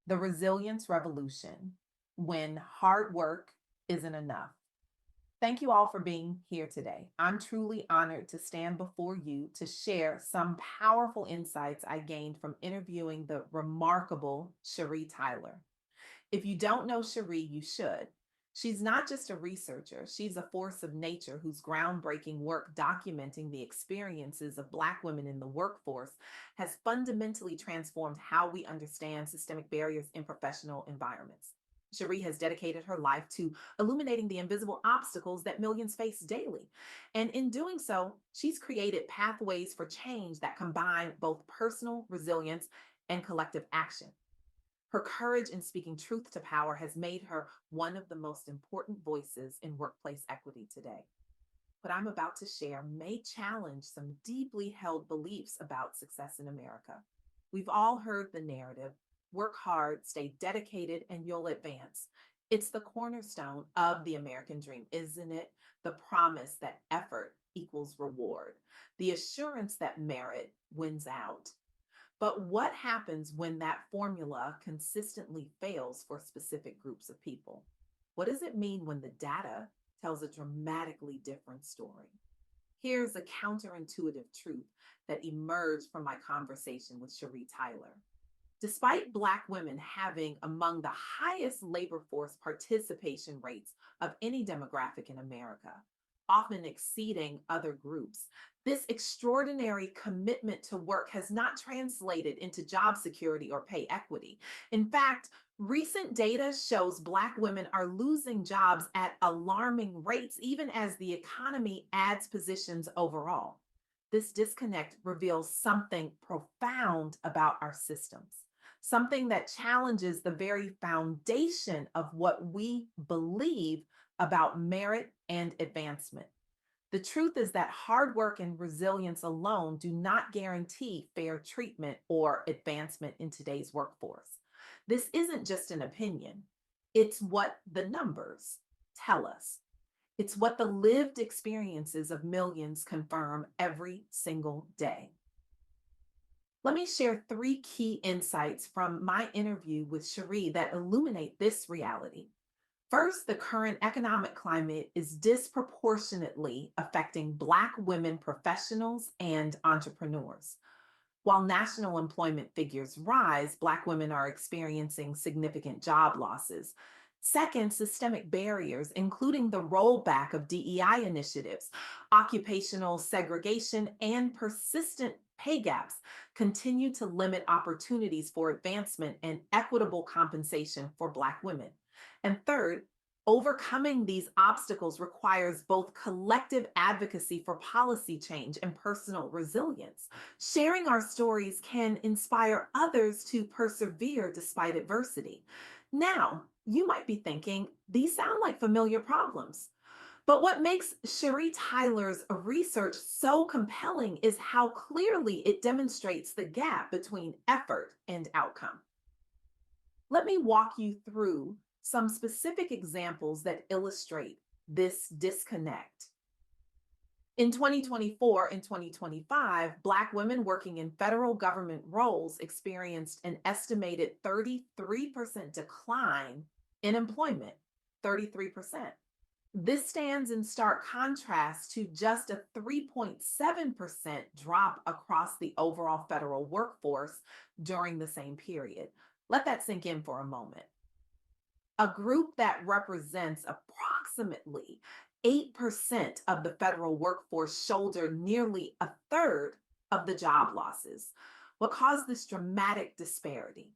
The resilience revolution, when hard work isn't enough. Thank you all for being here today. I'm truly honored to stand before you to share some powerful insights I gained from interviewing the remarkable Cherie Tyler. If you don't know Cherie, you should. She's not just a researcher, she's a force of nature whose groundbreaking work documenting the experiences of Black women in the workforce has fundamentally transformed how we understand systemic barriers in professional environments. Cherie has dedicated her life to illuminating the invisible obstacles that millions face daily. And in doing so, she's created pathways for change that combine both personal resilience and collective action. Her courage in speaking truth to power has made her one of the most important voices in workplace equity today. What I'm about to share may challenge some deeply held beliefs about success in America. We've all heard the narrative: work hard, stay dedicated, and you'll advance. It's the cornerstone of the American dream, isn't it? The promise that effort equals reward, the assurance that merit wins out. But what happens when that formula consistently fails for specific groups of people? What does it mean when the data tells a dramatically different story? Here's a counterintuitive truth that emerged from my conversation with Cherie Tyler. Despite Black women having among the highest labor force participation rates of any demographic in America, often exceeding other groups, this extraordinary commitment to work has not translated into job security or pay equity. In fact, recent data shows Black women are losing jobs at alarming rates, even as the economy adds positions overall. This disconnect reveals something profound about our systems, something that challenges the very foundation of what we believe about merit and advancement. The truth is that hard work and resilience alone do not guarantee fair treatment or advancement in today's workforce. This isn't just an opinion, it's what the numbers tell us. It's what the lived experiences of millions confirm every single day. Let me share three key insights from my interview with Cherie that illuminate this reality. First, the current economic climate is disproportionately affecting Black women professionals and entrepreneurs. While national employment figures rise, Black women are experiencing significant job losses. Second, systemic barriers, including the rollback of DEI initiatives, occupational segregation, and persistent pay gaps, continue to limit opportunities for advancement and equitable compensation for Black women. And third, overcoming these obstacles requires both collective advocacy for policy change and personal resilience. Sharing our stories can inspire others to persevere despite adversity. Now, you might be thinking, these sound like familiar problems. But what makes Cherie Tyler's research so compelling is how clearly it demonstrates the gap between effort and outcome. Let me walk you through some specific examples that illustrate this disconnect. In 2024 and 2025, Black women working in federal government roles experienced an estimated 33% decline in employment. 33%. This stands in stark contrast to just a 3.7% drop across the overall federal workforce during the same period. Let that sink in for a moment. A group that represents approximately 8% of the federal workforce shouldered nearly a third of the job losses. What caused this dramatic disparity?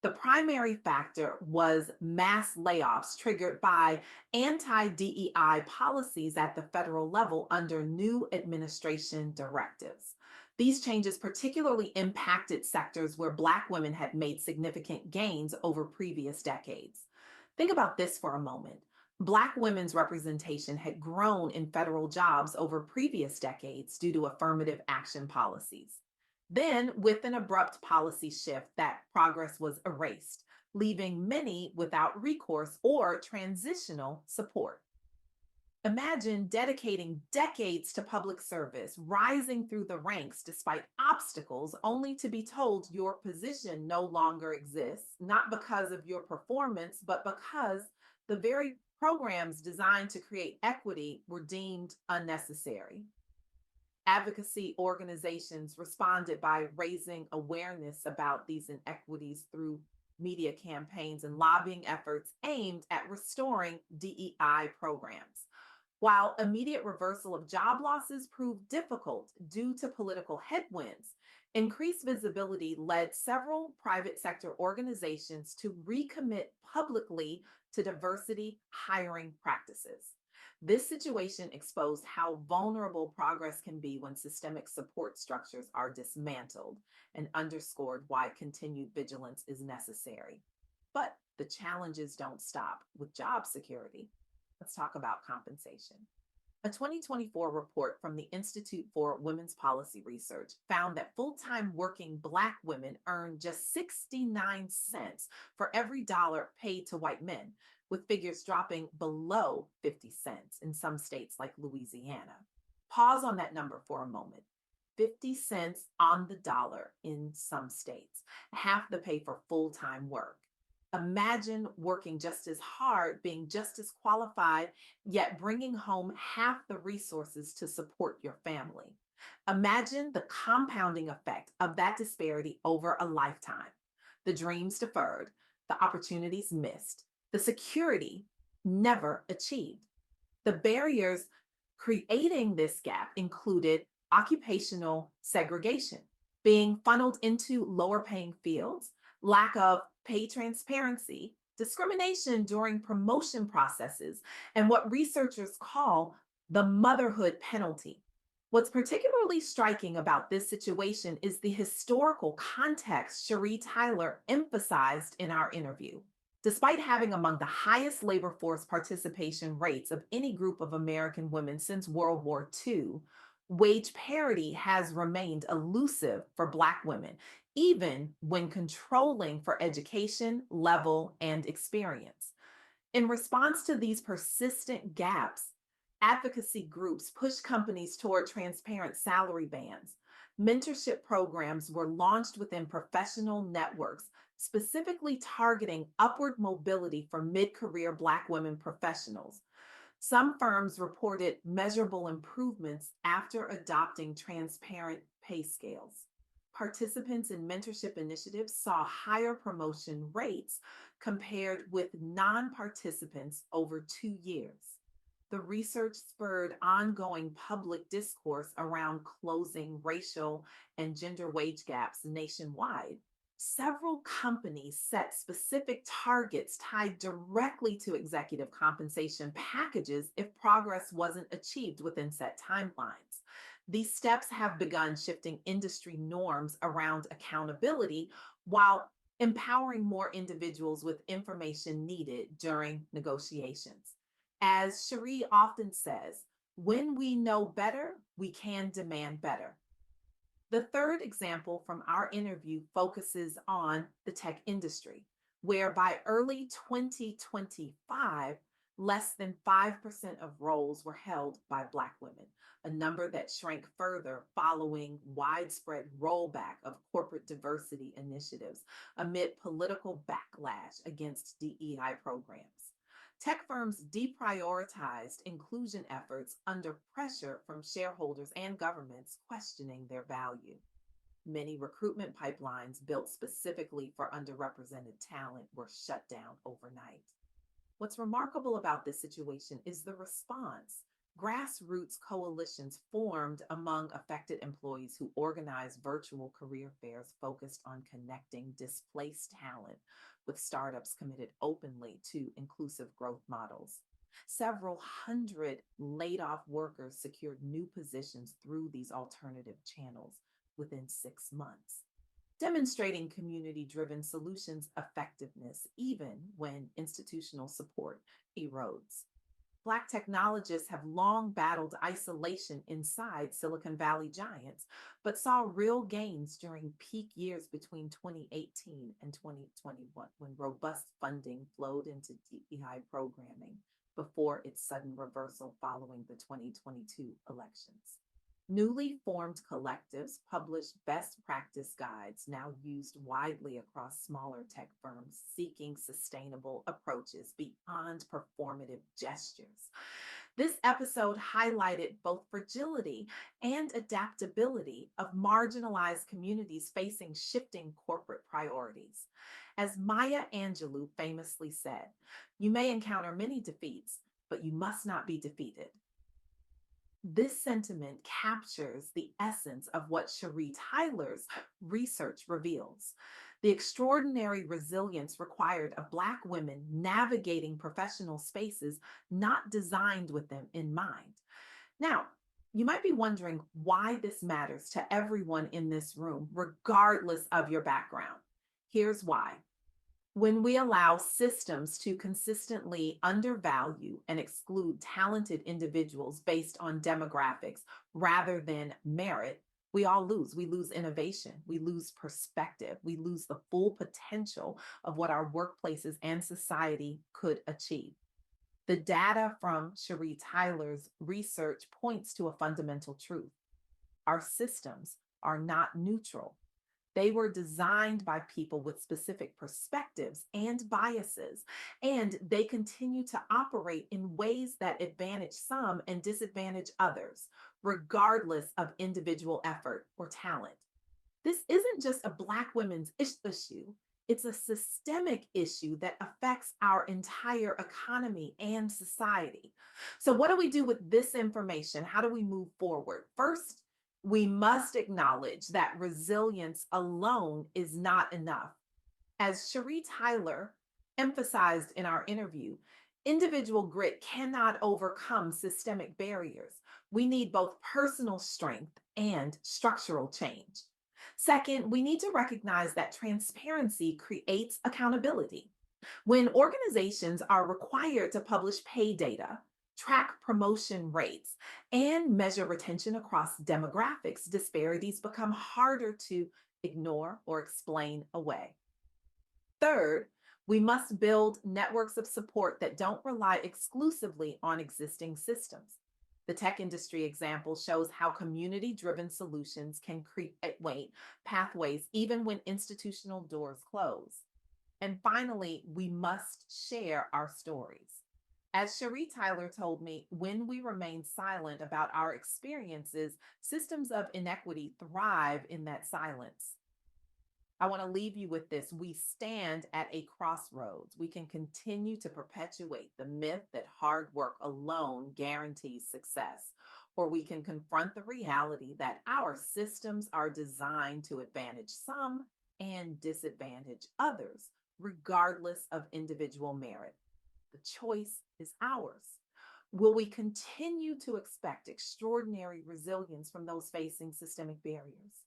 The primary factor was mass layoffs triggered by anti DEI policies at the federal level under new administration directives. These changes particularly impacted sectors where Black women had made significant gains over previous decades. Think about this for a moment. Black women's representation had grown in federal jobs over previous decades due to affirmative action policies. Then, with an abrupt policy shift, that progress was erased, leaving many without recourse or transitional support. Imagine dedicating decades to public service, rising through the ranks despite obstacles, only to be told your position no longer exists, not because of your performance, but because the very programs designed to create equity were deemed unnecessary. Advocacy organizations responded by raising awareness about these inequities through media campaigns and lobbying efforts aimed at restoring DEI programs. While immediate reversal of job losses proved difficult due to political headwinds, increased visibility led several private sector organizations to recommit publicly to diversity hiring practices. This situation exposed how vulnerable progress can be when systemic support structures are dismantled and underscored why continued vigilance is necessary. But the challenges don't stop with job security. Let's talk about compensation. A 2024 report from the Institute for Women's Policy Research found that full time working Black women earn just 69 cents for every dollar paid to white men, with figures dropping below 50 cents in some states like Louisiana. Pause on that number for a moment. 50 cents on the dollar in some states, half the pay for full time work. Imagine working just as hard, being just as qualified, yet bringing home half the resources to support your family. Imagine the compounding effect of that disparity over a lifetime. The dreams deferred, the opportunities missed, the security never achieved. The barriers creating this gap included occupational segregation, being funneled into lower paying fields, lack of pay transparency, discrimination during promotion processes, and what researchers call the motherhood penalty. What's particularly striking about this situation is the historical context Cherie Tyler emphasized in our interview. Despite having among the highest labor force participation rates of any group of American women since World War II, wage parity has remained elusive for Black women, even when controlling for education, level, and experience. In response to these persistent gaps, advocacy groups push companies toward transparent salary bands. Mentorship programs were launched within professional networks, specifically targeting upward mobility for mid career Black women professionals. Some firms reported measurable improvements after adopting transparent pay scales. Participants in mentorship initiatives saw higher promotion rates compared with non participants over 2 years. The research spurred ongoing public discourse around closing racial and gender wage gaps nationwide. Several companies set specific targets tied directly to executive compensation packages if progress wasn't achieved within set timelines. These steps have begun shifting industry norms around accountability while empowering more individuals with information needed during negotiations. As Cherie often says, when we know better, we can demand better. The third example from our interview focuses on the tech industry, where by early 2025, less than 5% of roles were held by Black women, a number that shrank further following widespread rollback of corporate diversity initiatives amid political backlash against DEI programs. Tech firms deprioritized inclusion efforts under pressure from shareholders and governments questioning their value. Many recruitment pipelines built specifically for underrepresented talent were shut down overnight. What's remarkable about this situation is the response. Grassroots coalitions formed among affected employees who organized virtual career fairs focused on connecting displaced talent with startups committed openly to inclusive growth models. Several hundred laid off workers secured new positions through these alternative channels within 6 months, demonstrating community driven solutions effectiveness even when institutional support erodes. Black technologists have long battled isolation inside Silicon Valley giants, but saw real gains during peak years between 2018 and 2021 when robust funding flowed into DEI programming. before its sudden reversal following the 2022 elections. Newly formed collectives publish best practice guides now used widely across smaller tech firms seeking sustainable approaches beyond performative gestures. This episode highlighted both fragility and adaptability of marginalized communities facing shifting corporate priorities. As Maya Angelou famously said, you may encounter many defeats, but you must not be defeated. This sentiment captures the essence of what Cherie Tyler's research reveals: the extraordinary resilience required of Black women navigating professional spaces not designed with them in mind. Now, you might be wondering why this matters to everyone in this room, regardless of your background. Here's why. When we allow systems to consistently undervalue and exclude talented individuals based on demographics rather than merit, we all lose. We lose innovation, we lose perspective, we lose the full potential of what our workplaces and society could achieve. The data from Cherie Tyler's research points to a fundamental truth: our systems are not neutral. They were designed by people with specific perspectives and biases, and they continue to operate in ways that advantage some and disadvantage others, regardless of individual effort or talent. This isn't just a Black women's issue, it's a systemic issue that affects our entire economy and society. So, what do we do with this information? How do we move forward? First, we must acknowledge that resilience alone is not enough. As Cherie Tyler emphasized in our interview, individual grit cannot overcome systemic barriers. We need both personal strength and structural change. Second, we need to recognize that transparency creates accountability. When organizations are required to publish pay data, track promotion rates, and measure retention across demographics, disparities become harder to ignore or explain away. Third, we must build networks of support that don't rely exclusively on existing systems. The tech industry example shows how community driven solutions can create pathways even when institutional doors close. And finally, we must share our stories. As Cherie Tyler told me, when we remain silent about our experiences, systems of inequity thrive in that silence. I want to leave you with this. We stand at a crossroads. We can continue to perpetuate the myth that hard work alone guarantees success, or we can confront the reality that our systems are designed to advantage some and disadvantage others, regardless of individual merit. The choice is ours. Will we continue to expect extraordinary resilience from those facing systemic barriers?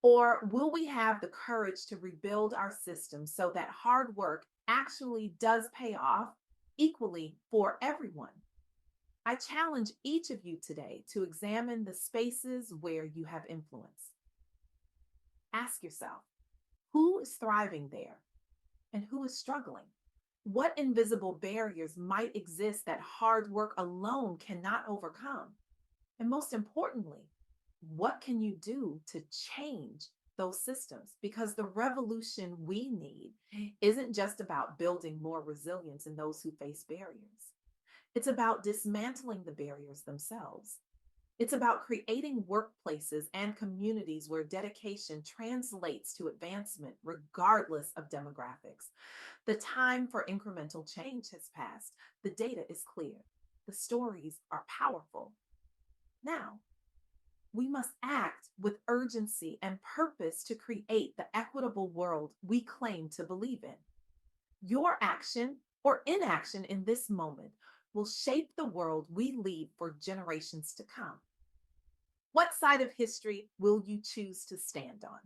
Or will we have the courage to rebuild our system so that hard work actually does pay off equally for everyone? I challenge each of you today to examine the spaces where you have influence. Ask yourself, who is thriving there and who is struggling? What invisible barriers might exist that hard work alone cannot overcome? And most importantly, what can you do to change those systems? Because the revolution we need isn't just about building more resilience in those who face barriers, it's about dismantling the barriers themselves. It's about creating workplaces and communities where dedication translates to advancement regardless of demographics. The time for incremental change has passed. The data is clear. The stories are powerful. Now, we must act with urgency and purpose to create the equitable world we claim to believe in. Your action or inaction in this moment will shape the world we leave for generations to come. What side of history will you choose to stand on?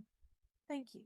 Thank you.